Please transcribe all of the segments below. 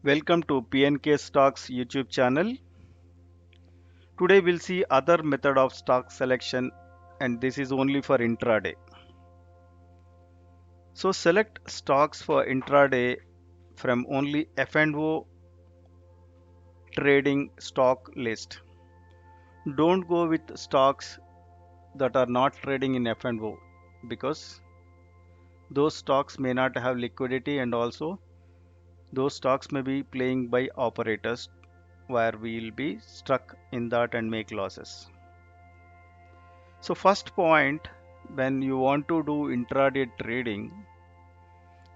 Welcome to PNK Stocks YouTube channel. Today we'll see other method of stock selection and this is only for intraday. So select stocks for intraday from only F&O trading stock list. Don't go with stocks that are not trading in F&O because those stocks may not have liquidity and also those stocks may be playing by operators where we'll be stuck in that and make losses. So first point, when you want to do intraday trading,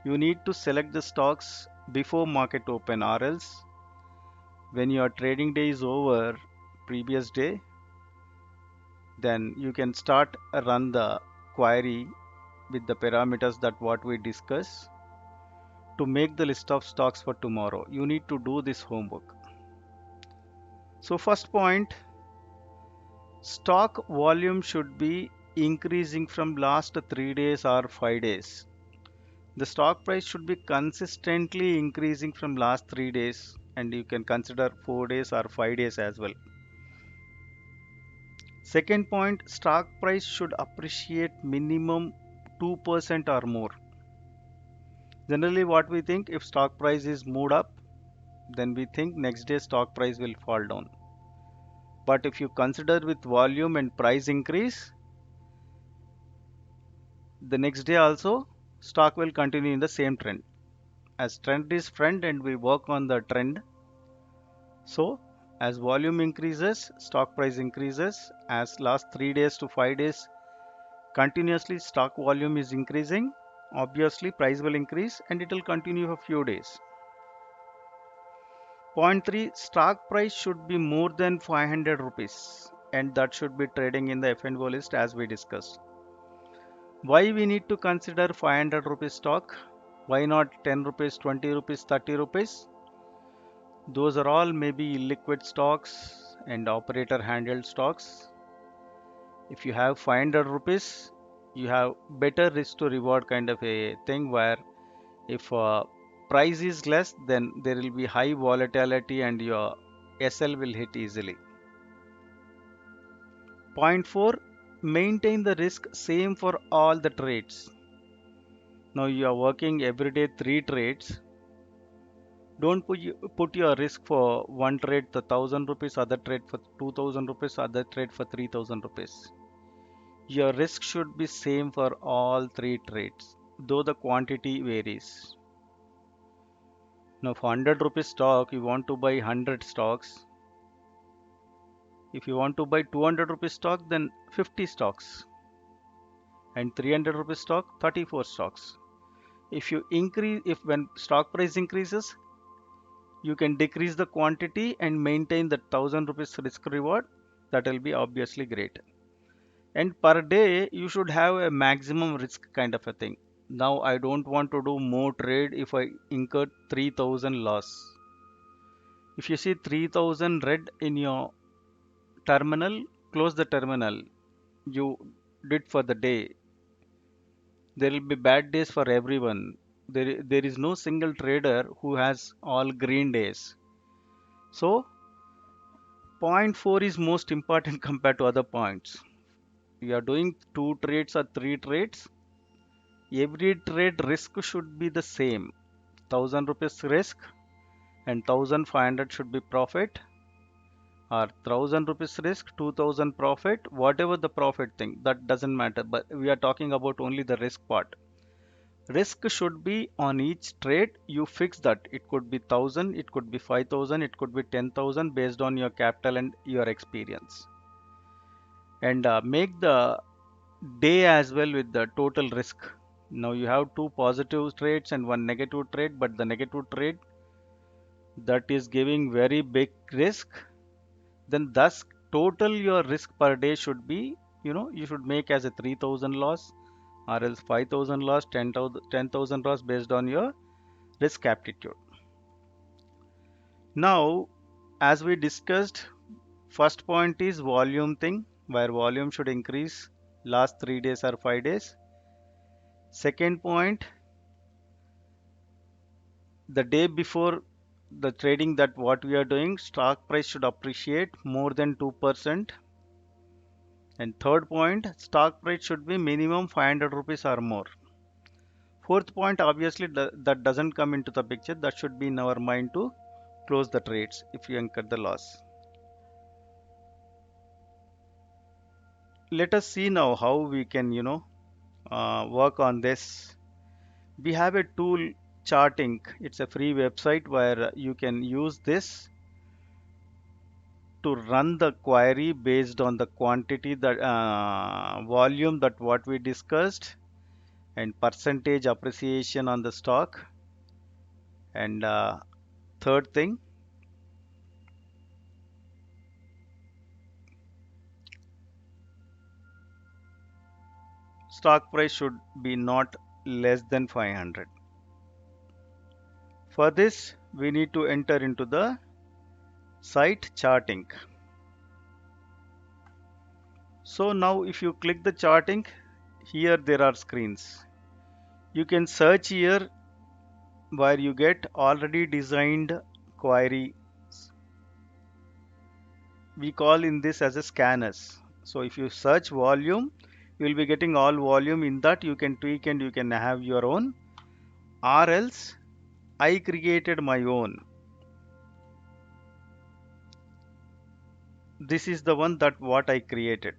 you need to select the stocks before market open or else when your trading day is over previous day, then you can start run the query with the parameters that what we discuss to make the list of stocks for tomorrow. You need to do this homework. So first point, stock volume should be increasing from last 3 days or 5 days. The stock price should be consistently increasing from last 3 days and you can consider 4 days or 5 days as well. Second point, stock price should appreciate minimum 2% or more. Generally what we think, if stock price is moved up, then we think next day stock price will fall down. But if you consider with volume and price increase, the next day also stock will continue in the same trend. As trend is friend and we work on the trend, so as volume increases, stock price increases. As last 3 days to 5 days, continuously stock volume is increasing. Obviously, price will increase and it will continue for few days. Point 3, stock price should be more than 500 rupees and that should be trading in the F&O list as we discussed. Why we need to consider 500 rupees stock? Why not 10 rupees, 20 rupees, 30 rupees? Those are all maybe illiquid stocks and operator handled stocks. If you have 500 rupees, you have better risk to reward kind of a thing where if price is less, then there will be high volatility and your SL will hit easily. Point 4, maintain the risk same for all the trades. Now you are working every day 3 trades. Don't put your risk for one trade the 1,000 rupees, other trade for 2,000 rupees, other trade for 3,000 rupees. Your risk should be same for all 3 trades, though the quantity varies. Now for 100 rupees stock, you want to buy 100 stocks. If you want to buy 200 rupees stock, then 50 stocks. And 300 rupees stock, 34 stocks. If when stock price increases, you can decrease the quantity and maintain the 1,000 rupees risk reward. That will be obviously great. And per day you should have a maximum risk kind of a thing. Now I don't want to do more trade if I incur 3,000 loss. If you see 3,000 red in your terminal, close the terminal. You did for the day. There will be bad days for everyone. There is no single trader who has all green days. So point 4 is most important compared to other points. You are doing 2 trades or 3 trades. Every trade risk should be the same. 1,000 rupees risk and 1,500 should be profit, or 1,000 rupees risk, 2,000 profit, whatever the profit thing, that doesn't matter. But we are talking about only the risk part. Risk should be on each trade. You fix that. It could be 1,000, it could be 5,000, it could be 10,000 based on your capital and your experience. And make the day as well with the total risk. Now you have 2 positive trades and 1 negative trade, but the negative trade that is giving very big risk, then thus total your risk per day should be, you should make as a 3,000 loss or else 5,000 loss, 10,000 loss based on your risk aptitude. Now, as we discussed, first point is volume thing, where volume should increase last 3 days or 5 days. Second point, the day before the trading that what we are doing, stock price should appreciate more than 2%. And third point, stock price should be minimum 500 rupees or more. Fourth point, obviously that doesn't come into the picture. That should be in our mind to close the trades if you incur the loss. Let us see now how we can, work on this. We have a tool, Charting. It's a free website where you can use this to run the query based on the quantity, that volume that what we discussed, and percentage appreciation on the stock. And third thing, stock price should be not less than 500. For this, we need to enter into the site Charting. So now if you click the Charting, here there are screens. You can search here where you get already designed query. We call in this as a scanners. So if you search volume, you will be getting all volume. In that you can tweak and you can have your own, or else I created my own. This is the one that what I created.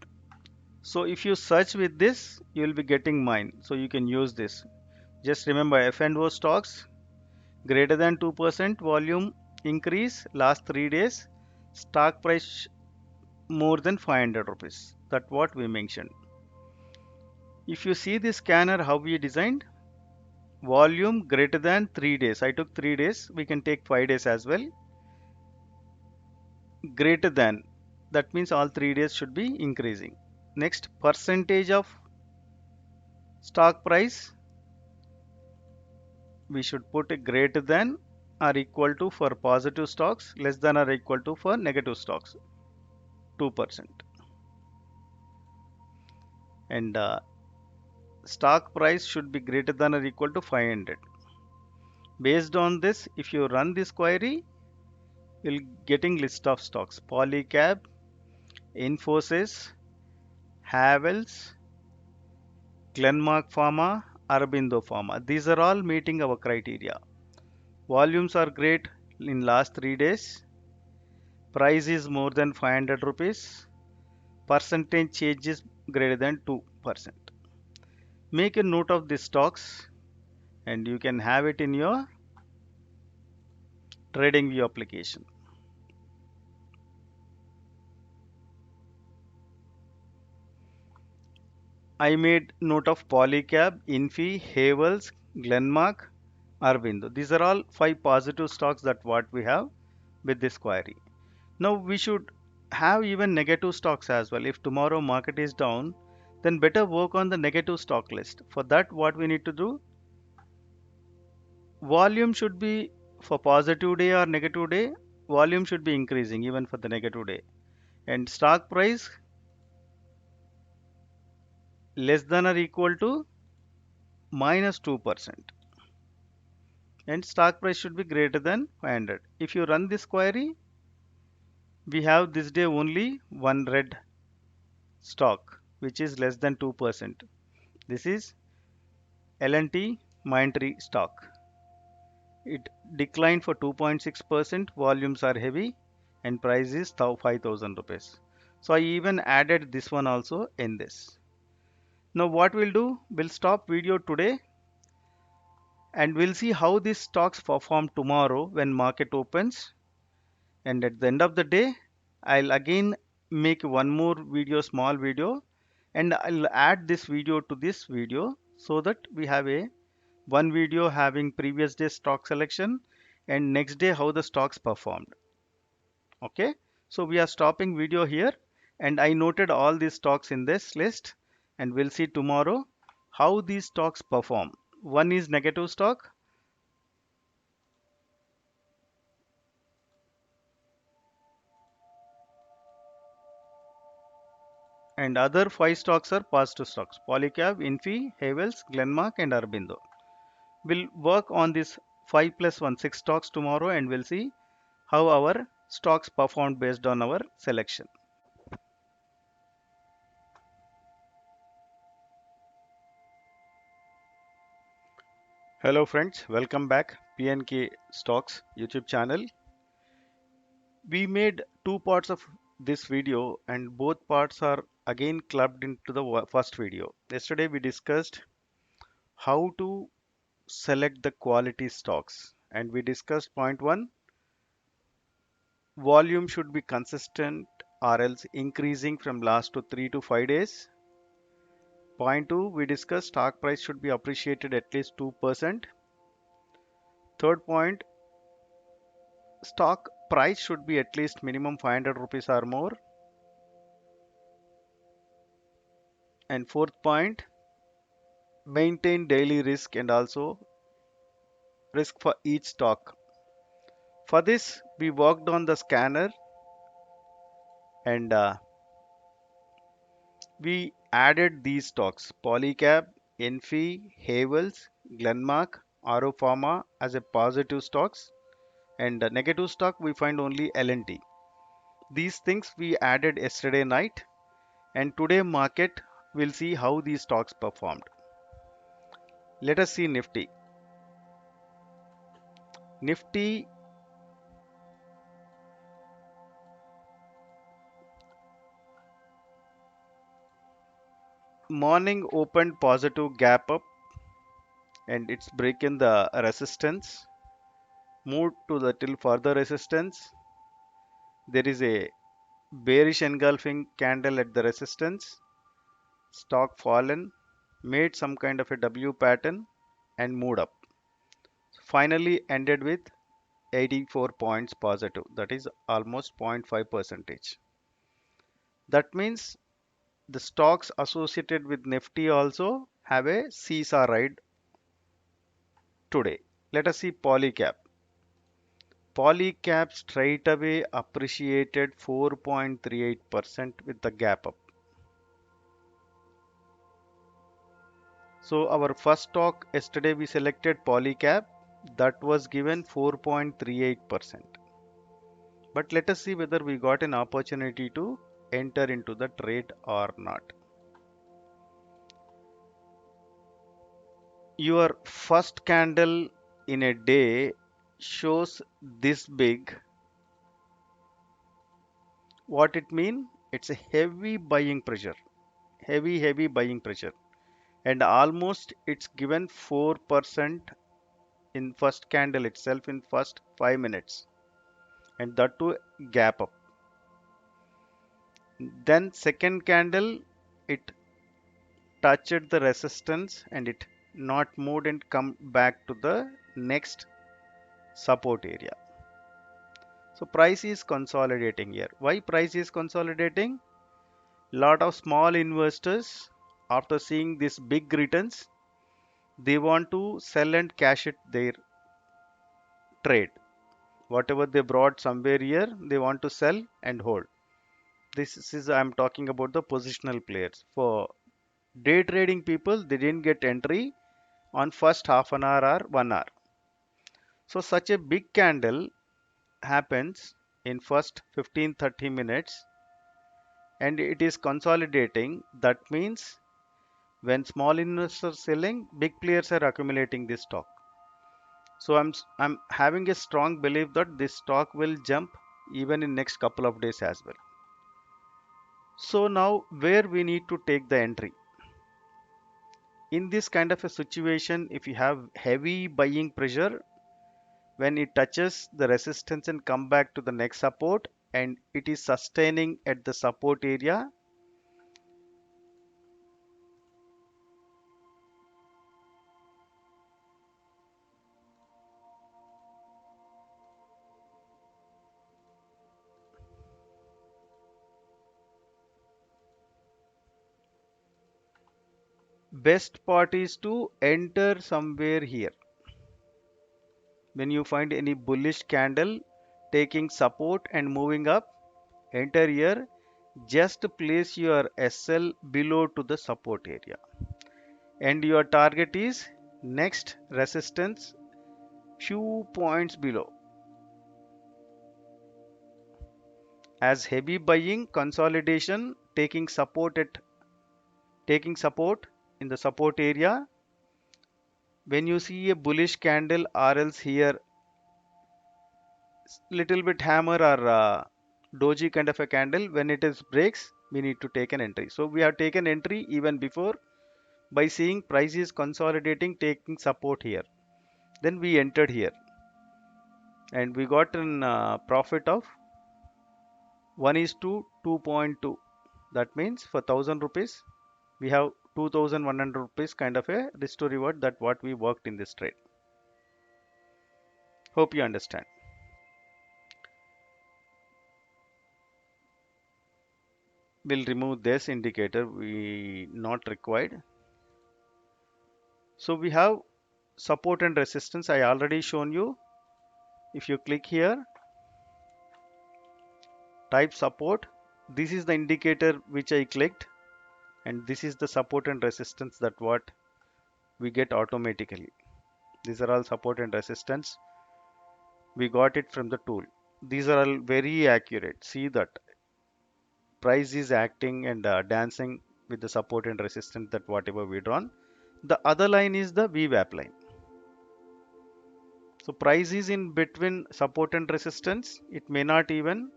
So if you search with this, you will be getting mine. So you can use this. Just remember, F&O stocks greater than 2% volume increase last 3 days, stock price more than 500 rupees. That what we mentioned. If you see the scanner how we designed, volume greater than 3 days. I took 3 days. We can take 5 days as well. Greater than, that means all 3 days should be increasing. Next, percentage of stock price, we should put a greater than or equal to for positive stocks, less than or equal to for negative stocks, 2%. And stock price should be greater than or equal to 500. Based on this, if you run this query, you'll getting list of stocks: Polycab, Infosys, Havels, Glenmark Pharma, Aurobindo Pharma. These are all meeting our criteria. Volumes are great in last 3 days. Price is more than 500 rupees. Percentage change is greater than 2%. Make a note of these stocks and you can have it in your TradingView application. I made note of Polycab, Infi, Havels, Glenmark, Aurobindo. These are all 5 positive stocks that what we have with this query. Now we should have even negative stocks as well. If tomorrow market is down, then better work on the negative stock list. For that, what we need to do, volume should be for positive day or negative day, volume should be increasing even for the negative day. And stock price less than or equal to minus 2%. And stock price should be greater than 500. If you run this query, we have this day only one red stock which is less than 2%. This is L&T Mindtree stock. It declined for 2.6%. Volumes are heavy and price is 5,000 rupees. So I even added this one also in this. Now what we'll do, we'll stop video today and we'll see how these stocks perform tomorrow when market opens. And at the end of the day, I'll again make one more video, small video, and I'll add this video to this video so that we have a one video having previous day stock selection and next day how the stocks performed. Okay, so we are stopping video here and I noted all these stocks in this list and we'll see tomorrow how these stocks perform. One is negative stock, and other 5 stocks are positive stocks: Polycab, Infi, Havels, Glenmark and Aurobindo. We'll work on these 5 plus 1, 6 stocks tomorrow, and we'll see how our stocks performed based on our selection. Hello friends, welcome back PNK Stocks YouTube channel. We made two parts of this video and both parts are again clubbed into the first video. Yesterday we discussed how to select the quality stocks and we discussed point 1, volume should be consistent or else increasing from last to 3 to 5 days. Point 2, we discussed stock price should be appreciated at least 2%. Third point, stock price should be at least minimum 500 rupees or more. And fourth point, maintain daily risk and also risk for each stock. For this, we worked on the scanner and we added these stocks Polycab, Enfi, Havels, Glenmark, Aro Pharma as a positive stocks, and the negative stock we find only L&T. These things we added yesterday night, and today market will see how these stocks performed. Let us see Nifty. Nifty morning opened positive gap up and it's breaking the resistance, moved to the till further resistance. There is a bearish engulfing candle at the resistance. Stock fallen, made some kind of a W pattern and moved up. Finally ended with 84 points positive, that is almost 0.5 percentage. That means the stocks associated with Nifty also have a seesaw ride today. Let us see Polycab. Polycab straight away appreciated 4.38% with the gap up. So our first stock yesterday we selected Polycab, that was given 4.38%. But let us see whether we got an opportunity to enter into the trade or not. Your first candle in a day shows this big. What it mean? It's a heavy buying pressure, heavy buying pressure, and almost it's given 4% in first candle itself in first 5 minutes, and that too gap up. Then second candle it touched the resistance and it not moved and come back to the next support area. So price is consolidating here. Why price is consolidating? Lot of small investors, after seeing this big returns, they want to sell and cash it their trade. Whatever they brought somewhere here, they want to sell and hold. This is I'm talking about the positional players. For day trading people, they didn't get entry on first half an hour or 1 hour. So such a big candle happens in first 15-30 minutes and it is consolidating. That means when small investors selling, big players are accumulating this stock. So I'm having a strong belief that this stock will jump even in next couple of days as well. So now where we need to take the entry? In this kind of a situation, if you have heavy buying pressure, when it touches the resistance and come back to the next support and it is sustaining at the support area, best part is to enter somewhere here. When you find any bullish candle taking support and moving up, enter here. Just place your SL below to the support area and your target is next resistance few points below. As heavy buying, consolidation, taking support in the support area. When you see a bullish candle or else here little bit hammer or doji kind of a candle, when it is breaks, we need to take an entry. So we have taken entry even before by seeing price is consolidating, taking support here. Then we entered here and we got an profit of 1 is to 2.2. That means for 1000 rupees we have 2100 rupees kind of a risk to reward, that what we worked in this trade. Hope you understand. We'll remove this indicator, we not required. So we have support and resistance. I already shown you. If you click here, type support, this is the indicator which I clicked, and this is the support and resistance that what we get automatically. These are all support and resistance. We got it from the tool. These are all very accurate. See that price is acting and dancing with the support and resistance, that whatever we drawn. The other line is the VWAP line. So price is in between support and resistance. It may not even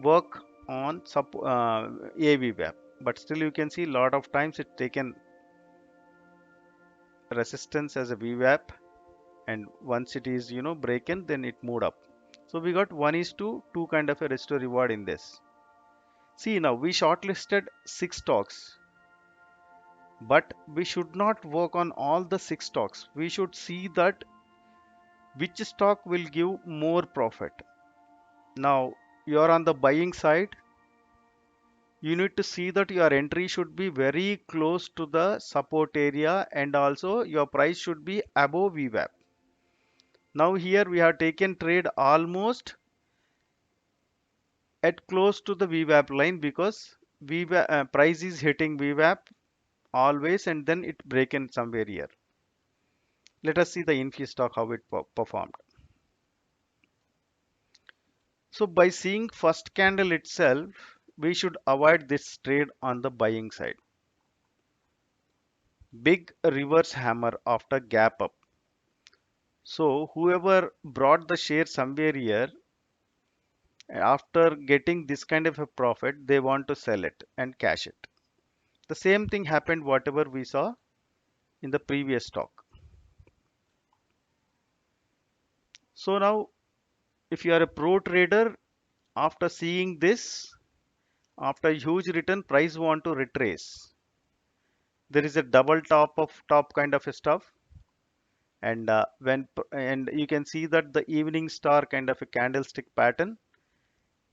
work on a VWAP, but still you can see a lot of times it taken resistance as a VWAP, and once it is breaken, then it moved up. So we got 1 is to 2 kind of a risk to reward in this. See, now we shortlisted 6 stocks, but we should not work on all the 6 stocks. We should see that which stock will give more profit. Now you are on the buying side, you need to see that your entry should be very close to the support area, and also your price should be above VWAP. Now here we have taken trade almost at close to the VWAP line, because price is hitting VWAP always, and then it break in somewhere here. Let us see the Infi stock how it performed. So by seeing first candle itself, we should avoid this trade on the buying side. Big reverse hammer after gap up. So whoever brought the share somewhere here, after getting this kind of a profit, they want to sell it and cash it. The same thing happened whatever we saw in the previous stock. So now if you are a pro trader, after seeing this, after huge return, price want to retrace. There is a double top kind of a stuff, and and you can see that the evening star kind of a candlestick pattern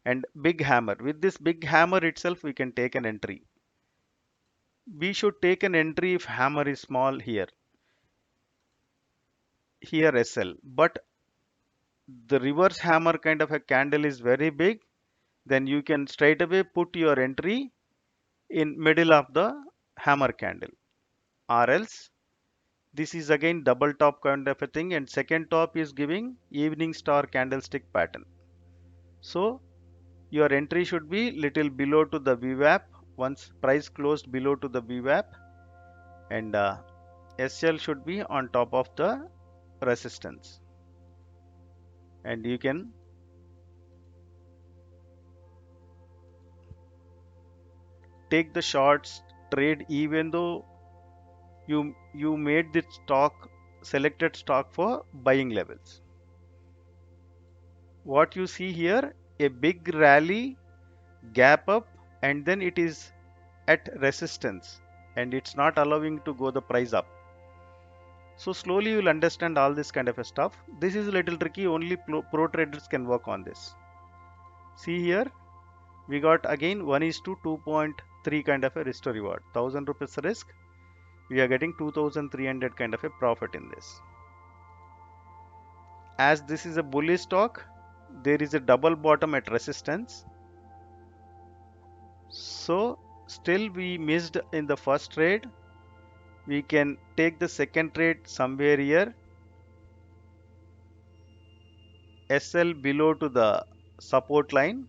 and big hammer. With this big hammer itself, we can take an entry. We should take an entry if hammer is small here. Here SL, but the reverse hammer kind of a candle is very big, then you can straight away put your entry in middle of the hammer candle, or else this is again double top kind of a thing, and second top is giving evening star candlestick pattern. So your entry should be little below to the VWAP. Once price closed below to the VWAP, and SL should be on top of the resistance, and you can take the shorts trade even though you made the stock selected stock for buying levels. What you see here, a big rally, gap up, and then it is at resistance, and it's not allowing to go the price up. So slowly you'll understand all this kind of a stuff. This is a little tricky, only pro traders can work on this. See here, we got again 1 is to 2.3 kind of a risk to reward. 1000 rupees risk, we are getting 2300 kind of a profit in this. As this is a bullish stock, there is a double bottom at resistance. So still we missed in the first trade. We can take the second trade somewhere here. SL below to the support line,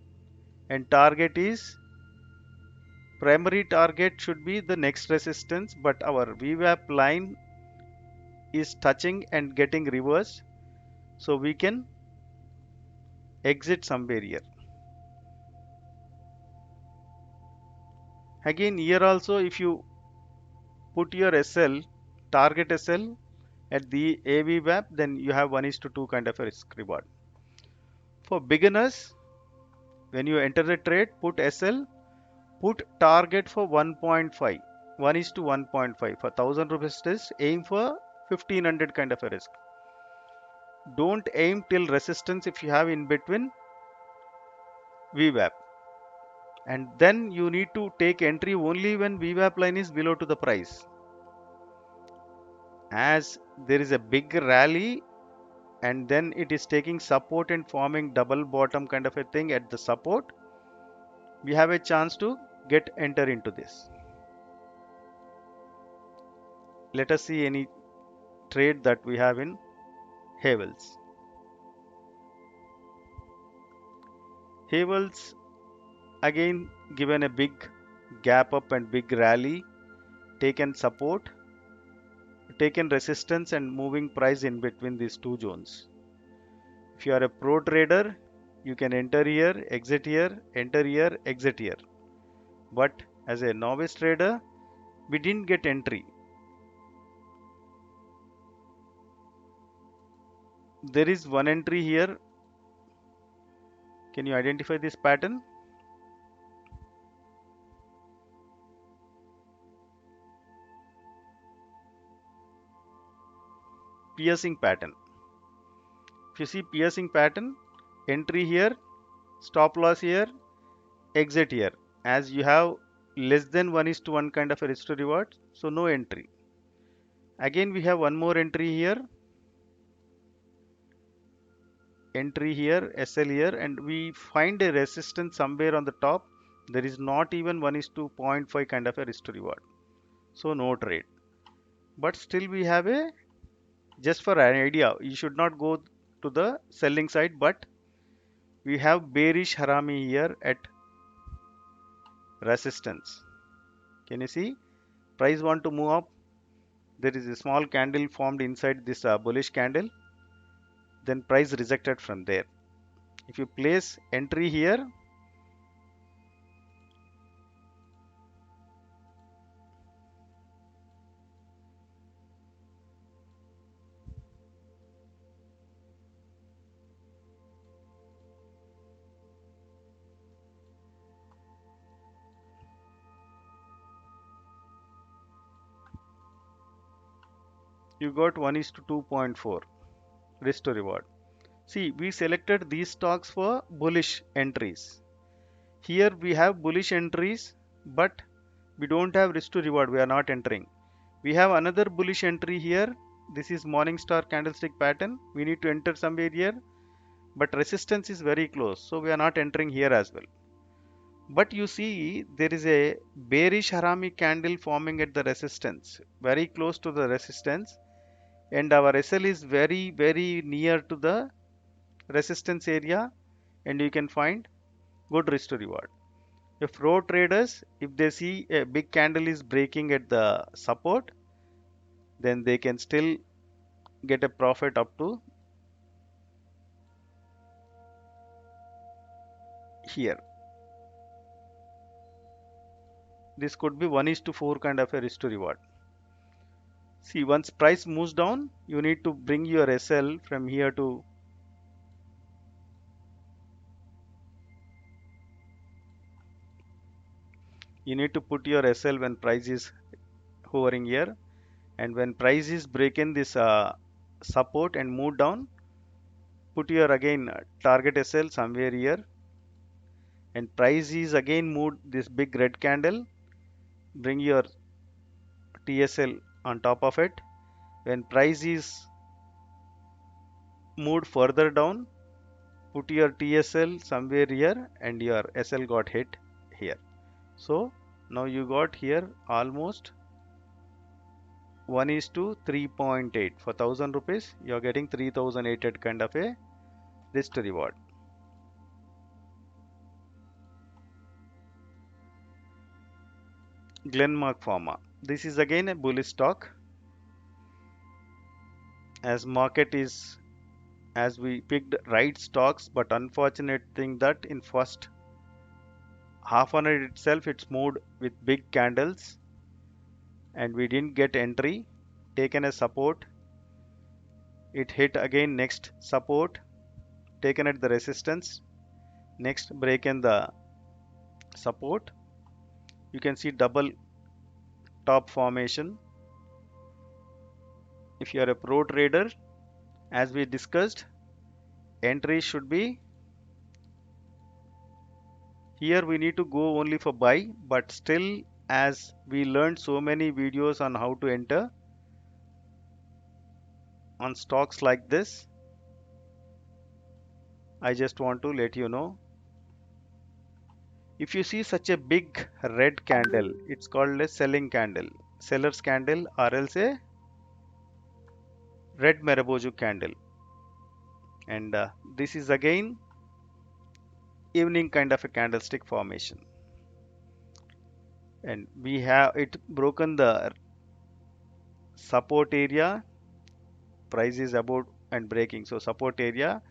and target is primary target should be the next resistance, but our VWAP line is touching and getting reversed, so we can exit somewhere here. Again here also, if you put your SL, target SL at the AVWAP, then you have 1:2 kind of a risk reward. For beginners, when you enter the trade, put SL, put target for 1.5, 1:1.5. For 1000 rupees test, aim for 1500 kind of a risk. Don't aim till resistance if you have in between VWAP. And then you need to take entry only when VWAP line is below to the price. As there is a big rally and then it is taking support and forming double bottom kind of a thing at the support, we have a chance to get enter into this. Let us see any trade that we have in Havels. Havels again given a big gap up and big rally, taken support, taken resistance and moving price in between these two zones. If you are a pro trader, you can enter here, exit here, enter here, exit here. But as a novice trader, we didn't get entry. There is one entry here. Can you identify this pattern? Piercing pattern. If you see piercing pattern, entry here, stop loss here, exit here. As you have less than 1:1 kind of a risk to reward, so no entry. Again we have one more entry here, SL here, and we find a resistance somewhere on the top. There is not even 1:0.5 kind of a risk to reward, so no trade. But still we have a, just for an idea, you should not go to the selling side, but we have bearish harami here at resistance. Can you see? Price want to move up. There is a small candle formed inside this bullish candle. Then price rejected from there. If you place entry here, you got 1:2.4 risk to reward. See, we selected these stocks for bullish entries. Here we have bullish entries, but we don't have risk to reward. We are not entering. We have another bullish entry here. This is Morningstar candlestick pattern. We need to enter somewhere here, but resistance is very close, so we are not entering here as well. But you see, there is a bearish harami candle forming at the resistance, very close to the resistance, and our SL is very near to the resistance area, and you can find good risk to reward. If pro traders, if they see a big candle is breaking at the support, then they can still get a profit up to here. This could be 1:4 kind of a risk to reward. See, once price moves down, you need to bring your SL from here to you need to put your SL when price is hovering here, and when price is breaking this support and move down, put your again target SL somewhere here, and price is again moved this big red candle, bring your TSL on top of it. When price is moved further down, put your TSL somewhere here, and your SL got hit here. So now you got here almost 1:3.8. For 1000 rupees, you are getting 3800 kind of a risk to reward. Glenmark Pharma. This is again a bullish stock, as market is, as we picked right stocks, but unfortunate thing that in first half an hour itself it's moved with big candles and we didn't get entry, taken a support, it hit again next support, taken at the resistance, next break in the support. You can see double top formation. If you are a pro trader, as we discussed, entry should be here. We need to go only for buy, but still, as we learned so many videos on how to enter on stocks like this, I just want to let you know, if you see such a big red candle, it's called a selling candle, seller's candle, or else a red Maraboju candle. And this is again evening kind of a candlestick formation. And we have it broken the support area, price is about and breaking. So support area,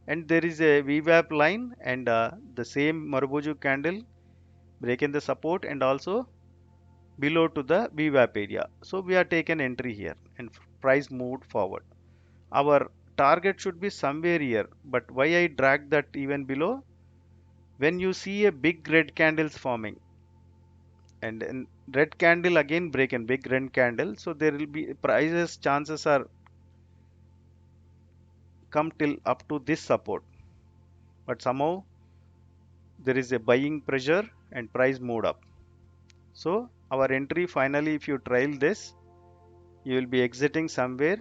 and there is a VWAP line, and the same Maraboju candle breaking the support and also below to the VWAP area. So we are taken entry here and price moved forward. Our target should be somewhere here, but why I drag that even below? When you see a big red candles forming, and in red candle again break in big red candle, so there will be prices chances are come till up to this support, but somehow there is a buying pressure and price moved up. So our entry finally, if you trail this, you will be exiting somewhere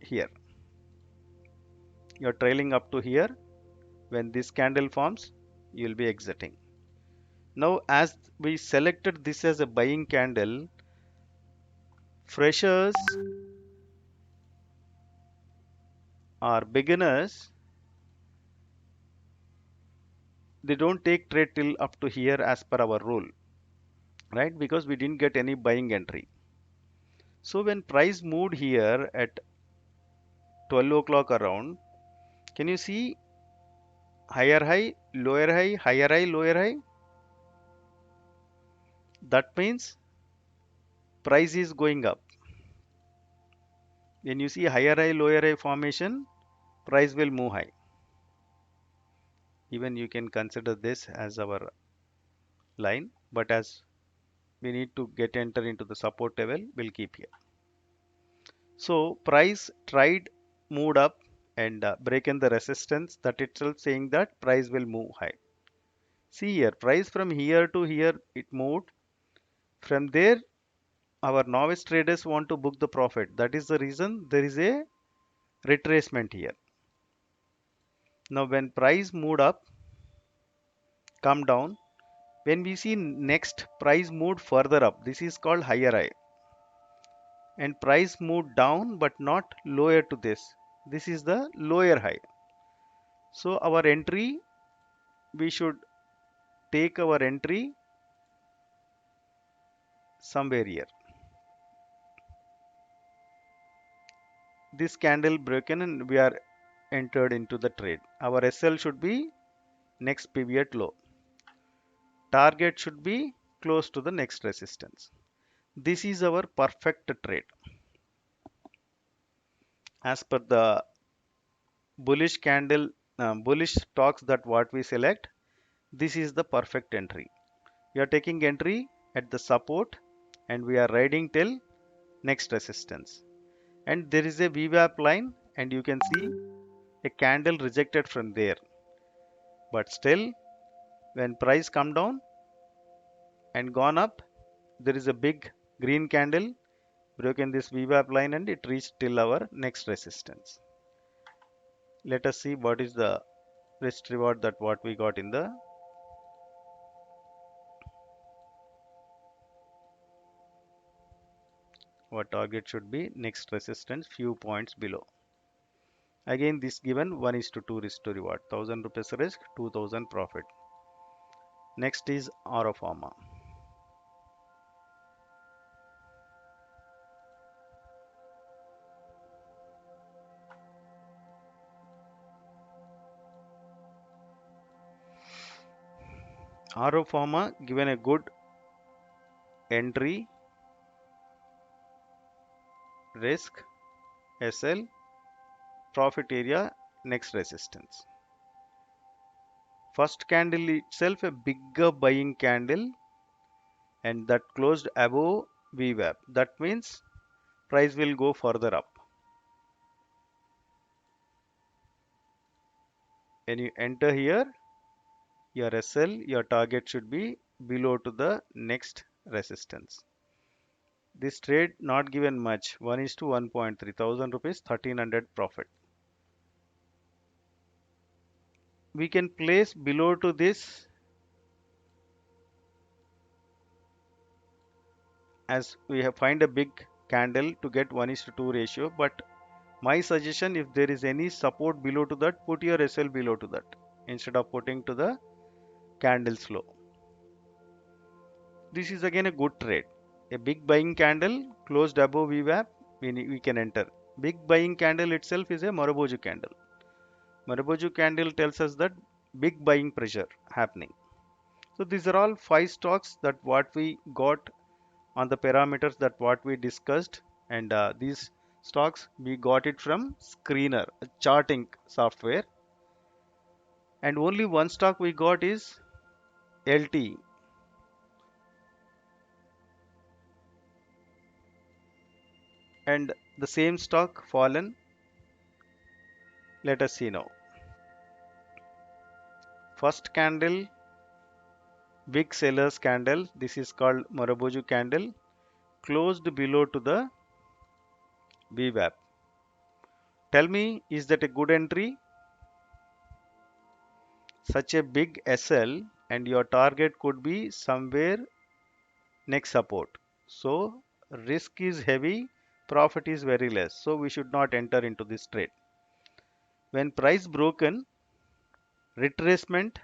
here. You're trailing up to here. When this candle forms, you will be exiting. Now, as we selected this as a buying candle, freshers or beginners, they don't take trade till up to here as per our rule, right? Because we didn't get any buying entry. So when price moved here at 12 o'clock around, can you see higher high, higher high, lower high? That means price is going up. When you see higher high, lower high formation, price will move high. Even you can consider this as our line, but as we need to get enter into the support level, we'll keep here. So price tried moved up and break in the resistance, that itself saying that price will move high. See here, price from here to here it moved. From there, our novice traders want to book the profit. That is the reason there is a retracement here. Now when price moved up, come down. When we see next price moved further up, this is called higher high. And price moved down but not lower to this. This is the lower high. So our entry, we should take our entry somewhere here. This candle broken and we are entered into the trade. Our SL should be next pivot low. Target should be close to the next resistance. This is our perfect trade. As per the bullish candle, bullish stocks that what we select, this is the perfect entry. We are taking entry at the support and we are riding till next resistance. And there is a VWAP line and you can see a candle rejected from there. But still, when price come down and gone up, there is a big green candle broken this VWAP line and it reached till our next resistance. Let us see what is the risk reward that what we got in the what target should be next resistance few points below. Again, this given 1 is to 2 risk to reward. 1000 rupees risk, 2000 profit. Next is Aro Pharma. Aro Pharma given a good entry, risk, SL, profit area, next resistance. First candle itself a bigger buying candle and that closed above VWAP. That means price will go further up. When you enter here, your SL, your target should be below to the next resistance. This trade not given much, 1 is to 1.3, 1000 rupees, 1300 profit. We can place below to this as we have find a big candle to get 1 is to 2 ratio, but my suggestion, if there is any support below to that, put your SL below to that instead of putting to the candle's low. This is again a good trade. A big buying candle closed above VWAP, we can enter. Big buying candle itself is a Maruboju candle. Maruboju candle tells us that big buying pressure happening. So these are all 5 stocks that what we got on the parameters that what we discussed, and these stocks we got it from Screener, a charting software, and only one stock we got is LT, and the same stock fallen. Let us see now. First candle, big sellers candle, this is called Maruboju candle, closed below to the VWAP. Tell me, is that a good entry? Such a big SL and your target could be somewhere next support. So risk is heavy, profit is very less. So we should not enter into this trade. When price broken, retracement,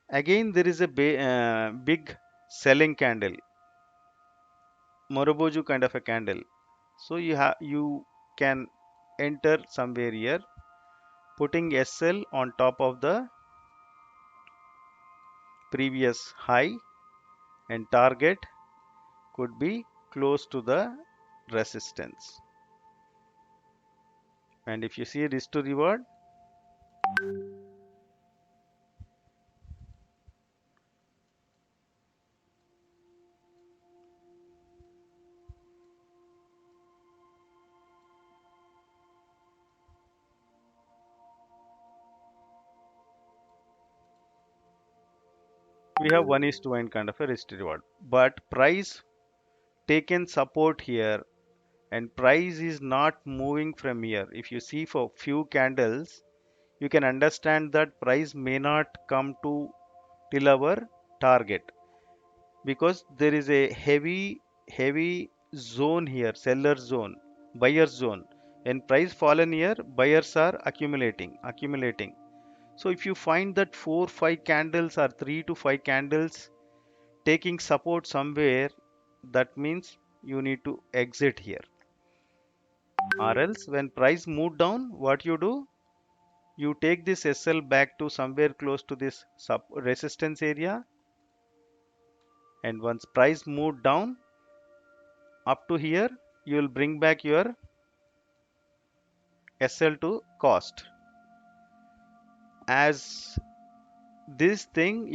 again there is a big selling candle, Maruboju kind of a candle. So you can enter somewhere here, putting SL on top of the previous high, and target could be close to the resistance. And if you see risk to reward, we have 1 is to 1 kind of a risk to reward. But price taken support here and price is not moving from here. If you see for few candles, you can understand that price may not come to till our target, because there is a heavy zone here, seller zone, buyer zone. When price fallen here, buyers are accumulating. So if you find that 4 5 candles or 3 to 5 candles taking support somewhere, that means you need to exit here. Or else when price move down, what you do, you take this SL back to somewhere close to this sub resistance area, and once price moved down up to here, you will bring back your SL to cost. As this thing,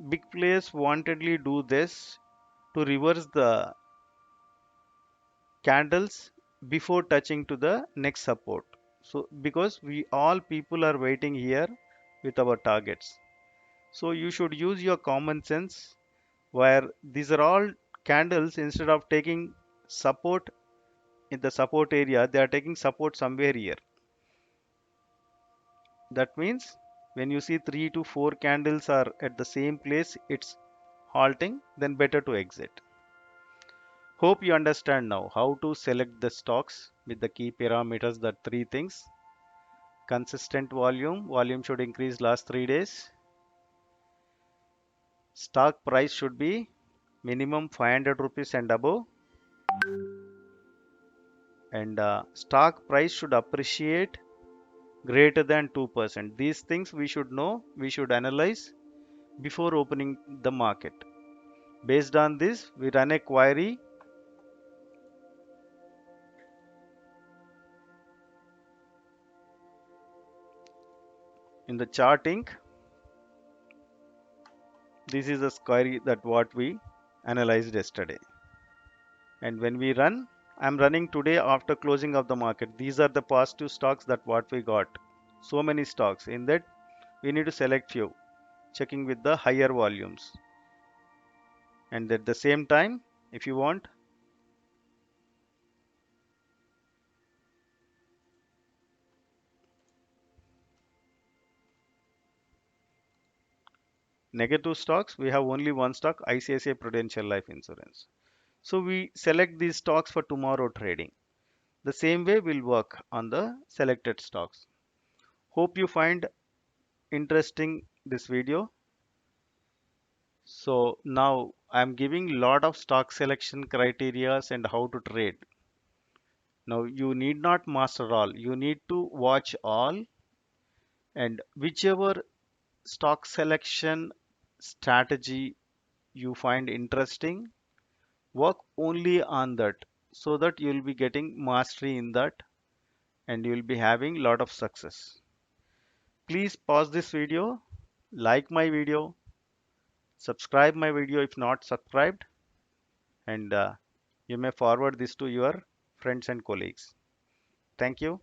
big players wantedly do this to reverse the candles before touching to the next support. So because we all people are waiting here with our targets, so you should use your common sense, where these are all candles, instead of taking support in the support area, they are taking support somewhere here. That means when you see 3 to 4 candles are at the same place, it's halting, then better to exit. Hope you understand now how to select the stocks with the key parameters, that 3 things. consistent volume should increase last 3 days. Stock price should be minimum 500 rupees and above, and stock price should appreciate greater than 2%. These things we should know, we should analyze before opening the market. Based on this, we run a query in the charting. This is the query that what we analyzed yesterday. And when we run, I'm running today after closing of the market. These are the positive stocks that what we got. So many stocks. In that, we need to select few, checking with the higher volumes. And at the same time, if you want, negative stocks, we have only one stock, ICICI Prudential Life Insurance. So we select these stocks for tomorrow trading. The same way will work on the selected stocks. Hope you find interesting this video. So now I'm giving lot of stock selection criterias and how to trade. Now you need not master all. You need to watch all, and whichever stock selection strategy you find interesting, work only on that so that you'll be getting mastery in that and you'll be having lot of success. Please pause this video, like my video, subscribe my video if not subscribed, and you may forward this to your friends and colleagues. Thank you.